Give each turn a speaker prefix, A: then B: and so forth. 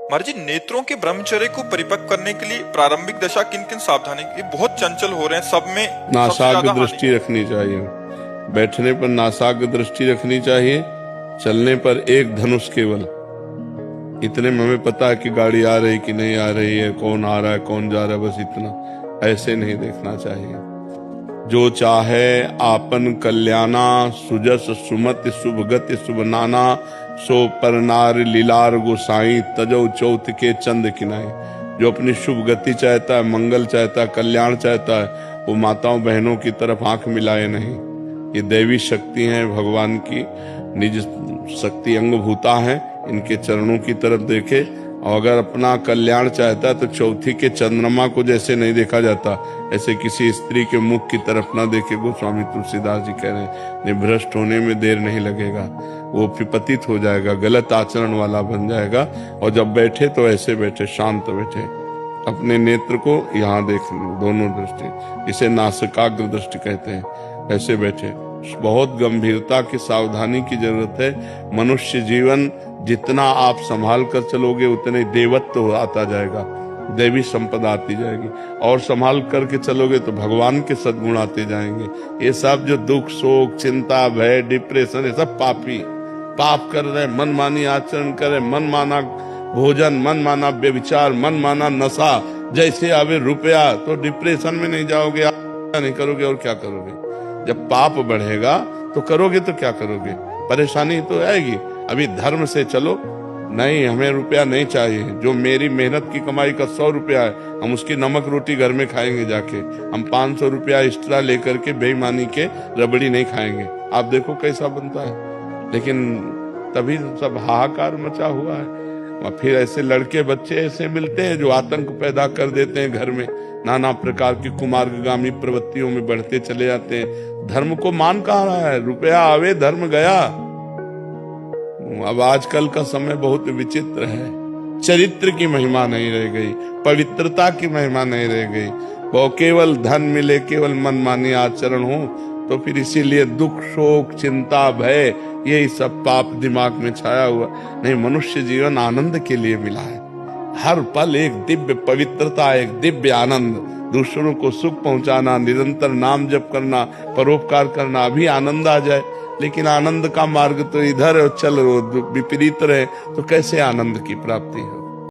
A: महाराज जी, नेत्रों के ब्रह्मचर्य को परिपक्व करने के लिए प्रारंभिक दशा किन किन सावधानी, ये बहुत चंचल हो रहे हैं सब में, सबसे
B: नासाग्र
A: ज्यादा
B: दृष्टि रखनी चाहिए। बैठने पर नासाग्र दृष्टि रखनी चाहिए, चलने पर एक धनुष केवल। इतने में हमें पता है कि गाड़ी आ रही कि नहीं आ रही है, कौन आ रहा है कौन जा रहा है, बस इतना। ऐसे नहीं देखना चाहिए। जो चाहे आपन कल्याणा, सुजस सुमत शुभ गति शुभ नाना, सो परनार लीलार गोसाई, तजो चौथ के चंद किनाई। जो अपनी शुभ गति चाहता है, मंगल चाहता है, कल्याण चाहता है, वो माताओं बहनों की तरफ आंख मिलाए नहीं। ये दैवी शक्ति है, भगवान की निज शक्ति अंगभूता है, इनके चरणों की तरफ देखे। और अगर अपना कल्याण चाहता है तो चौथी के चंद्रमा को जैसे नहीं देखा जाता, ऐसे किसी स्त्री के मुख की तरफ ना देखे। गोस्वामी तुलसीदास जी कह रहे हैं, निभ्रष्ट होने में देर नहीं लगेगा, वो विपतित हो जाएगा, गलत आचरण वाला बन जाएगा। और जब बैठे तो ऐसे बैठे, शांत बैठे, अपने नेत्र को यहाँ देख, दोनों दृष्टि, इसे नासिकाग्र दृष्टि कहते हैं। ऐसे बैठे, बहुत गंभीरता की सावधानी की जरूरत है। मनुष्य जीवन जितना आप संभाल कर चलोगे उतने देवत्व आता जाएगा, दैवी संपदा आती जाएगी। और संभाल करके चलोगे तो भगवान के सद्गुण आते जाएंगे। ये सब जो दुख शोक चिंता भय डिप्रेशन, ये सब पाप कर रहे, मनमानी आचरण कर रहे, मन माना भोजन, मन माना व्यभिचार, मन माना नशा, जैसे आवे रुपया, तो डिप्रेशन में नहीं जाओगे, नहीं करोगे और क्या करोगे। जब पाप बढ़ेगा तो करोगे तो क्या करोगे, परेशानी तो आएगी। अभी धर्म से चलो, नहीं हमें रुपया नहीं चाहिए, जो मेरी मेहनत की कमाई का 100 रुपया है, हम उसकी नमक रोटी घर में खाएंगे जाके। हम 500 रुपया एक्स्ट्रा लेकर के बेईमानी के रबड़ी नहीं खाएंगे। आप देखो कैसा बनता है। लेकिन तभी सब हाहाकार मचा हुआ है। और फिर ऐसे लड़के बच्चे ऐसे मिलते हैं जो आतंक पैदा कर देते हैं घर में, नाना प्रकार की कुमार्गामी प्रवृत्तियों में बढ़ते चले जाते हैं। धर्म को मान कहाँ रहा है, रुपया आवे धर्म गया। अब आजकल का समय बहुत विचित्र है। चरित्र की महिमा नहीं रह गई, पवित्रता की महिमा नहीं रह गई। वो केवल धन मिले, केवल मनमानी आचरण हो, तो फिर इसीलिए दुख शोक चिंता भय यही सब पाप दिमाग में छाया हुआ। नहीं, मनुष्य जीवन आनंद के लिए मिला है। हर पल एक दिव्य पवित्रता, एक दिव्य आनंद, दूसरों को सुख पहुंचाना, निरंतर नाम जप करना, परोपकार करना, अभी आनंद आ जाए। लेकिन आनंद का मार्ग तो इधर चल, विपरीत रहे तो कैसे आनंद की प्राप्ति है।